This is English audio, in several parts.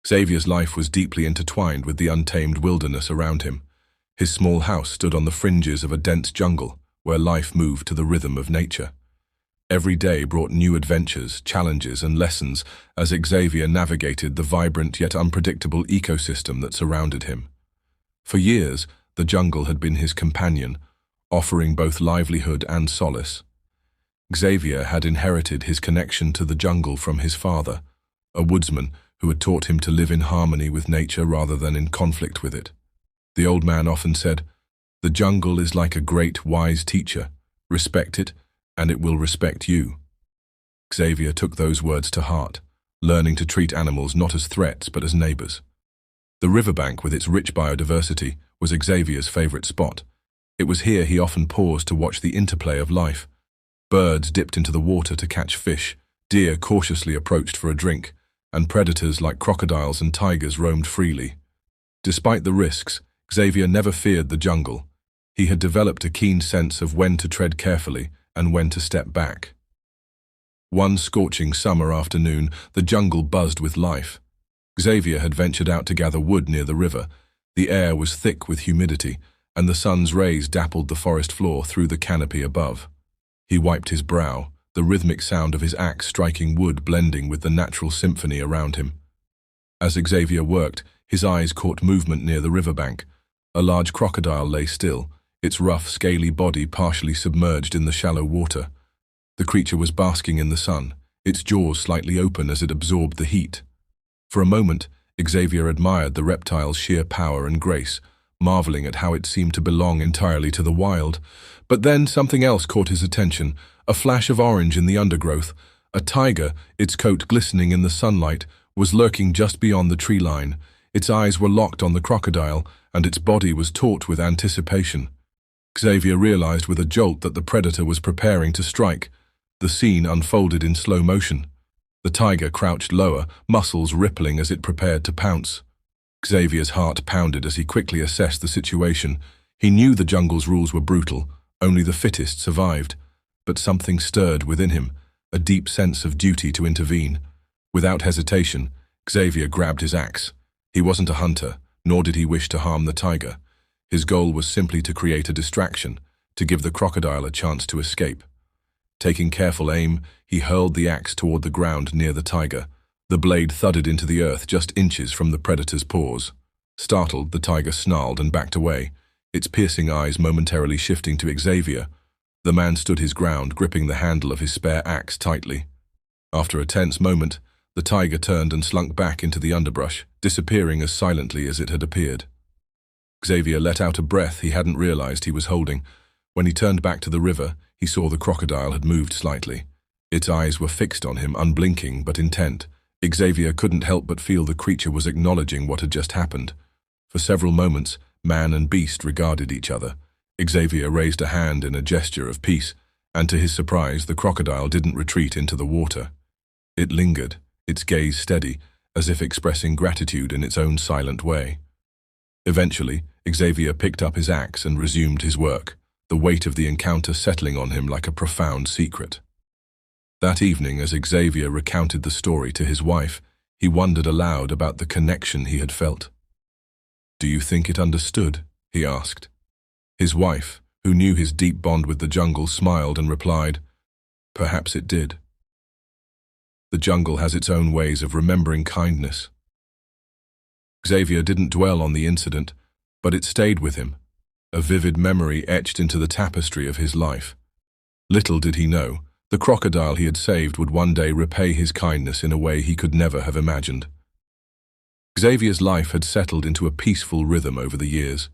Xavier's life was deeply intertwined with the untamed wilderness around him. His small house stood on the fringes of a dense jungle, where life moved to the rhythm of nature. Every day brought new adventures, challenges, and lessons as Xavier navigated the vibrant yet unpredictable ecosystem that surrounded him. For years, the jungle had been his companion, offering both livelihood and solace. Xavier had inherited his connection to the jungle from his father, a woodsman who had taught him to live in harmony with nature rather than in conflict with it. The old man often said, "The jungle is like a great, wise teacher. Respect it, and it will respect you." Xavier took those words to heart, learning to treat animals not as threats but as neighbors. The riverbank, with its rich biodiversity, was Xavier's favorite spot. It was here he often paused to watch the interplay of life. Birds dipped into the water to catch fish, deer cautiously approached for a drink, and predators like crocodiles and tigers roamed freely. Despite the risks, Xavier never feared the jungle. He had developed a keen sense of when to tread carefully and when to step back. One scorching summer afternoon, the jungle buzzed with life. Xavier had ventured out to gather wood near the river. The air was thick with humidity, and the sun's rays dappled the forest floor through the canopy above. He wiped his brow, the rhythmic sound of his axe striking wood blending with the natural symphony around him. As Xavier worked, his eyes caught movement near the riverbank. A large crocodile lay still, its rough, scaly body partially submerged in the shallow water. The creature was basking in the sun, its jaws slightly open as it absorbed the heat. For a moment, Xavier admired the reptile's sheer power and grace, marveling at how it seemed to belong entirely to the wild. But then something else caught his attention, a flash of orange in the undergrowth. A tiger, its coat glistening in the sunlight, was lurking just beyond the tree line. Its eyes were locked on the crocodile, and its body was taut with anticipation. Xavier realized with a jolt that the predator was preparing to strike. The scene unfolded in slow motion. The tiger crouched lower, muscles rippling as it prepared to pounce. Xavier's heart pounded as he quickly assessed the situation. He knew the jungle's rules were brutal, only the fittest survived. But something stirred within him, a deep sense of duty to intervene. Without hesitation, Xavier grabbed his axe. He wasn't a hunter, nor did he wish to harm the tiger. His goal was simply to create a distraction, to give the crocodile a chance to escape. Taking careful aim, he hurled the axe toward the ground near the tiger. The blade thudded into the earth just inches from the predator's paws. Startled, the tiger snarled and backed away, its piercing eyes momentarily shifting to Xavier. The man stood his ground, gripping the handle of his spare axe tightly. After a tense moment, the tiger turned and slunk back into the underbrush, disappearing as silently as it had appeared. Xavier let out a breath he hadn't realized he was holding. When he turned back to the river, he saw the crocodile had moved slightly. Its eyes were fixed on him, unblinking but intent. Xavier couldn't help but feel the creature was acknowledging what had just happened. For several moments, man and beast regarded each other. Xavier raised a hand in a gesture of peace, and to his surprise, the crocodile didn't retreat into the water. It lingered, its gaze steady, as if expressing gratitude in its own silent way. Eventually, Xavier picked up his axe and resumed his work, the weight of the encounter settling on him like a profound secret. That evening, as Xavier recounted the story to his wife, he wondered aloud about the connection he had felt. "Do you think it understood?" he asked. His wife, who knew his deep bond with the jungle, smiled and replied, "Perhaps it did. The jungle has its own ways of remembering kindness." Xavier didn't dwell on the incident, but it stayed with him, a vivid memory etched into the tapestry of his life. Little did he know, the crocodile he had saved would one day repay his kindness in a way he could never have imagined. Xavier's life had settled into a peaceful rhythm over the years.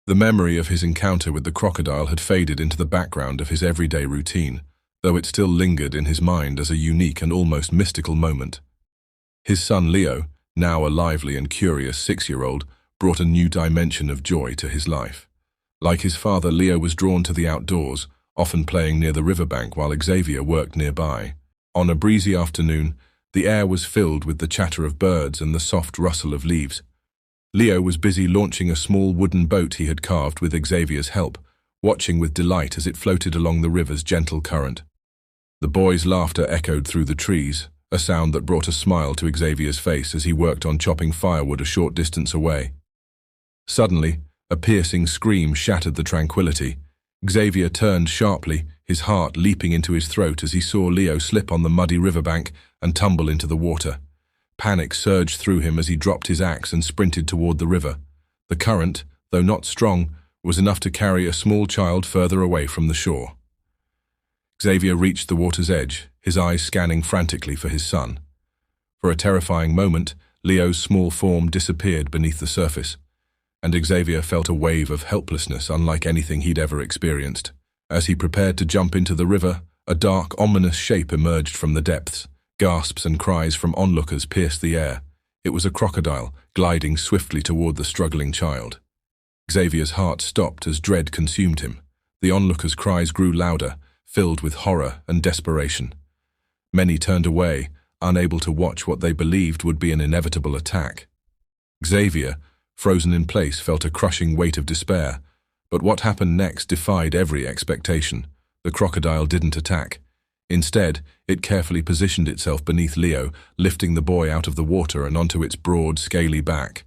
The memory of his encounter with the crocodile had faded into the background of his everyday routine, though it still lingered in his mind as a unique and almost mystical moment. His son Leo, now a lively and curious 6-year-old, brought a new dimension of joy to his life. Like his father, Leo was drawn to the outdoors, often playing near the riverbank while Xavier worked nearby. On a breezy afternoon, the air was filled with the chatter of birds and the soft rustle of leaves. Leo was busy launching a small wooden boat he had carved with Xavier's help, watching with delight as it floated along the river's gentle current. The boy's laughter echoed through the trees, a sound that brought a smile to Xavier's face as he worked on chopping firewood a short distance away. Suddenly, a piercing scream shattered the tranquility. Xavier turned sharply, his heart leaping into his throat as he saw Leo slip on the muddy riverbank and tumble into the water. Panic surged through him as he dropped his axe and sprinted toward the river. The current, though not strong, was enough to carry a small child further away from the shore. Xavier reached the water's edge, his eyes scanning frantically for his son. For a terrifying moment, Leo's small form disappeared beneath the surface, and Xavier felt a wave of helplessness unlike anything he'd ever experienced. As he prepared to jump into the river, a dark, ominous shape emerged from the depths. Gasps and cries from onlookers pierced the air. It was a crocodile, gliding swiftly toward the struggling child. Xavier's heart stopped as dread consumed him. The onlookers' cries grew louder, filled with horror and desperation. Many turned away, unable to watch what they believed would be an inevitable attack. Xavier, frozen in place, felt a crushing weight of despair. But what happened next defied every expectation. The crocodile didn't attack. Instead, it carefully positioned itself beneath Leo, lifting the boy out of the water and onto its broad, scaly back.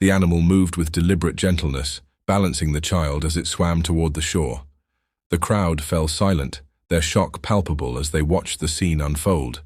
The animal moved with deliberate gentleness, balancing the child as it swam toward the shore. The crowd fell silent, their shock palpable as they watched the scene unfold.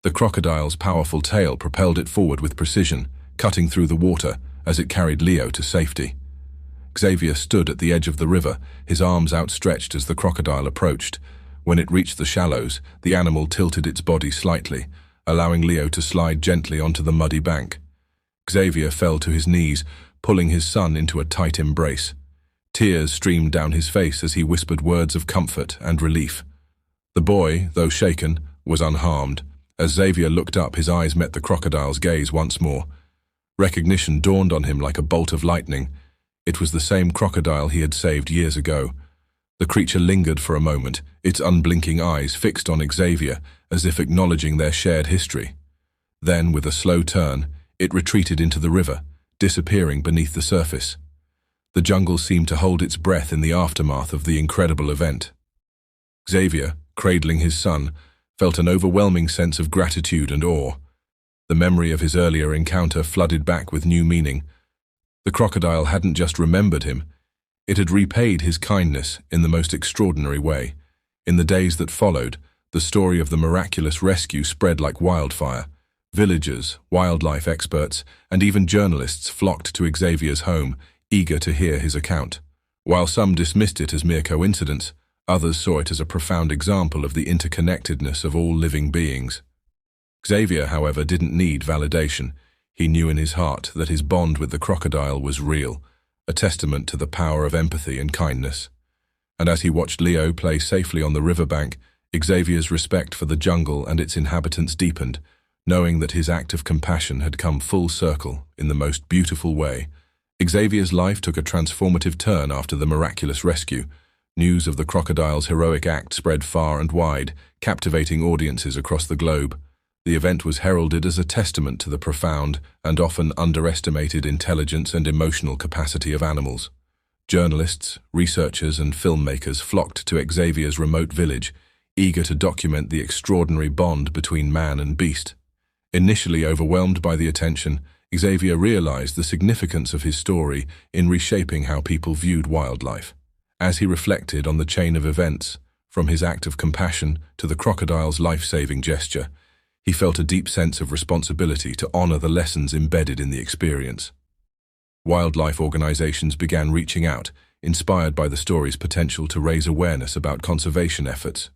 The crocodile's powerful tail propelled it forward with precision, cutting through the water as it carried Leo to safety. Xavier stood at the edge of the river, his arms outstretched as the crocodile approached. When it reached the shallows, the animal tilted its body slightly, allowing Leo to slide gently onto the muddy bank. Xavier fell to his knees, pulling his son into a tight embrace. Tears streamed down his face as he whispered words of comfort and relief. The boy, though shaken, was unharmed. As Xavier looked up, his eyes met the crocodile's gaze once more. Recognition dawned on him like a bolt of lightning. It was the same crocodile he had saved years ago. The creature lingered for a moment, its unblinking eyes fixed on Xavier as if acknowledging their shared history. Then, with a slow turn, it retreated into the river, disappearing beneath the surface. The jungle seemed to hold its breath in the aftermath of the incredible event. Xavier, cradling his son, felt an overwhelming sense of gratitude and awe. The memory of his earlier encounter flooded back with new meaning. The crocodile hadn't just remembered him, it had repaid his kindness in the most extraordinary way. In the days that followed, the story of the miraculous rescue spread like wildfire. Villagers, wildlife experts, and even journalists flocked to Xavier's home, eager to hear his account. While some dismissed it as mere coincidence, others saw it as a profound example of the interconnectedness of all living beings. Xavier, however, didn't need validation. He knew in his heart that his bond with the crocodile was real, a testament to the power of empathy and kindness. And as he watched Leo play safely on the riverbank, Xavier's respect for the jungle and its inhabitants deepened, knowing that his act of compassion had come full circle in the most beautiful way. Xavier's life took a transformative turn after the miraculous rescue. News of the crocodile's heroic act spread far and wide, captivating audiences across the globe. The event was heralded as a testament to the profound and often underestimated intelligence and emotional capacity of animals. Journalists, researchers, and filmmakers flocked to Xavier's remote village, eager to document the extraordinary bond between man and beast. Initially overwhelmed by the attention, Xavier realized the significance of his story in reshaping how people viewed wildlife. As he reflected on the chain of events, from his act of compassion to the crocodile's life-saving gesture, he felt a deep sense of responsibility to honor the lessons embedded in the experience. Wildlife organizations began reaching out, inspired by the story's potential to raise awareness about conservation efforts.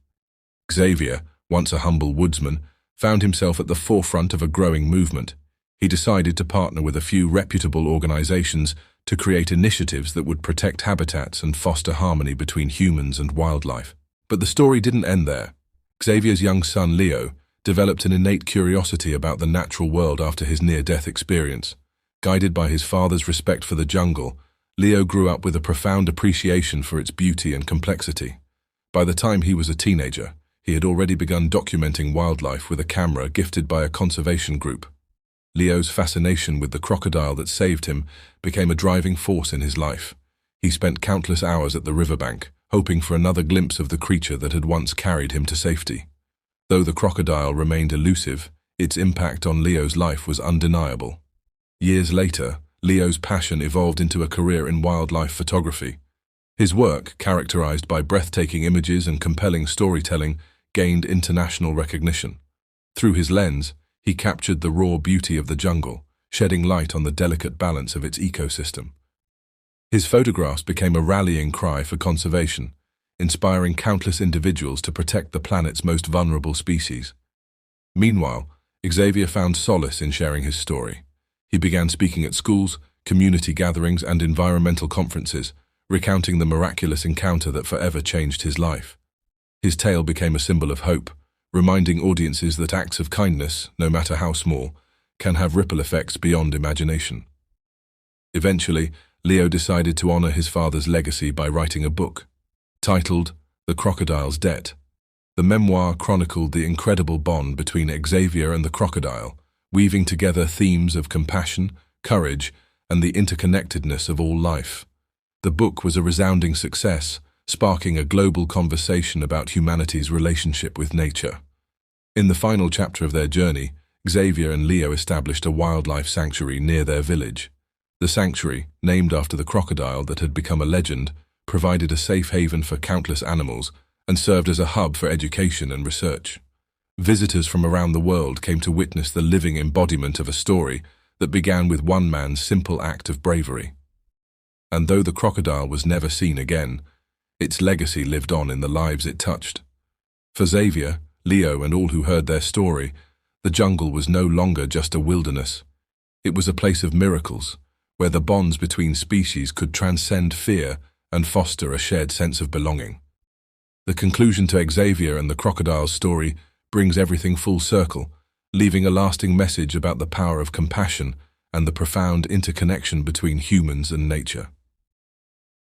Xavier, once a humble woodsman, found himself at the forefront of a growing movement. He decided to partner with a few reputable organizations to create initiatives that would protect habitats and foster harmony between humans and wildlife. But the story didn't end there. Xavier's young son, Leo, developed an innate curiosity about the natural world after his near-death experience. Guided by his father's respect for the jungle, Leo grew up with a profound appreciation for its beauty and complexity. By the time he was a teenager, he had already begun documenting wildlife with a camera gifted by a conservation group. Leo's fascination with the crocodile that saved him became a driving force in his life. He spent countless hours at the riverbank, hoping for another glimpse of the creature that had once carried him to safety. Though the crocodile remained elusive, Its impact on Leo's life was undeniable. Years later, Leo's passion evolved into a career in wildlife photography. His work, characterized by breathtaking images and compelling storytelling, gained international recognition. Through his lens, he captured the raw beauty of the jungle, shedding light on the delicate balance of its ecosystem. His photographs became a rallying cry for conservation, inspiring countless individuals to protect the planet's most vulnerable species. Meanwhile, Xavier found solace in sharing his story. He began speaking at schools, community gatherings, and environmental conferences, recounting the miraculous encounter that forever changed his life. His tale became a symbol of hope, reminding audiences that acts of kindness, no matter how small, can have ripple effects beyond imagination. Eventually, Leo decided to honor his father's legacy by writing a book. Titled The Crocodile's Debt, the memoir chronicled the incredible bond between Xavier and the crocodile, weaving together themes of compassion, courage, and the interconnectedness of all life. The book was a resounding success, sparking a global conversation about humanity's relationship with nature. In the final chapter of their journey, Xavier and Leo established a wildlife sanctuary near their village. The sanctuary, named after the crocodile that had become a legend, provided a safe haven for countless animals and served as a hub for education and research. Visitors from around the world came to witness the living embodiment of a story that began with one man's simple act of bravery. And though the crocodile was never seen again, its legacy lived on in the lives it touched. For Xavier, Leo, and all who heard their story, the jungle was no longer just a wilderness. It was a place of miracles, where the bonds between species could transcend fear and foster a shared sense of belonging. The conclusion to Xavier and the crocodile's story brings everything full circle, leaving a lasting message about the power of compassion and the profound interconnection between humans and nature.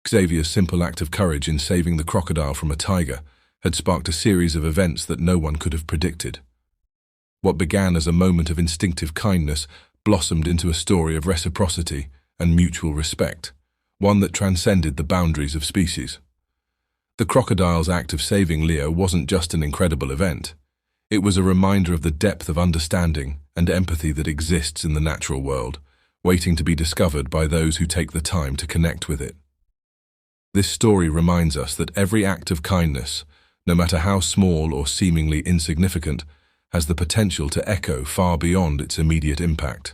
Xavier's simple act of courage in saving the crocodile from a tiger had sparked a series of events that no one could have predicted. What began as a moment of instinctive kindness blossomed into a story of reciprocity and mutual respect, one that transcended the boundaries of species. The crocodile's act of saving Leo wasn't just an incredible event. It was a reminder of the depth of understanding and empathy that exists in the natural world, waiting to be discovered by those who take the time to connect with it. This story reminds us that every act of kindness, no matter how small or seemingly insignificant, has the potential to echo far beyond its immediate impact.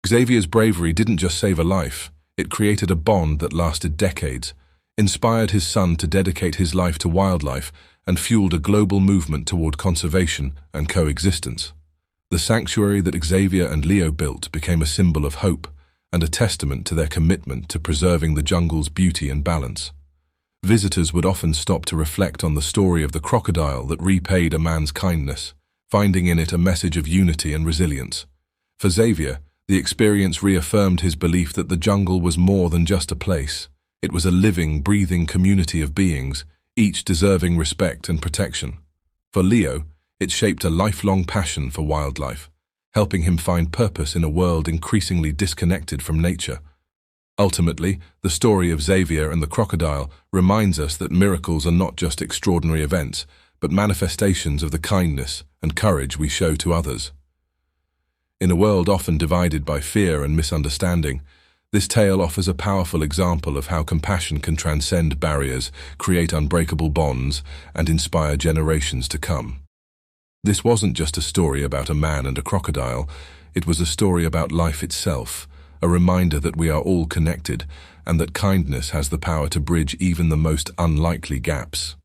Xavier's bravery didn't just save a life, it created a bond that lasted decades, inspired his son to dedicate his life to wildlife, and fueled a global movement toward conservation and coexistence. The sanctuary that Xavier and Leo built became a symbol of hope and a testament to their commitment to preserving the jungle's beauty and balance. Visitors would often stop to reflect on the story of the crocodile that repaid a man's kindness, finding in it a message of unity and resilience. For Xavier, the experience reaffirmed his belief that the jungle was more than just a place. It was a living, breathing community of beings, each deserving respect and protection. For Leo, it shaped a lifelong passion for wildlife, helping him find purpose in a world increasingly disconnected from nature. Ultimately, the story of Xavier and the crocodile reminds us that miracles are not just extraordinary events, but manifestations of the kindness and courage we show to others. In a world often divided by fear and misunderstanding, this tale offers a powerful example of how compassion can transcend barriers, create unbreakable bonds, and inspire generations to come. This wasn't just a story about a man and a crocodile, it was a story about life itself, a reminder that we are all connected and that kindness has the power to bridge even the most unlikely gaps.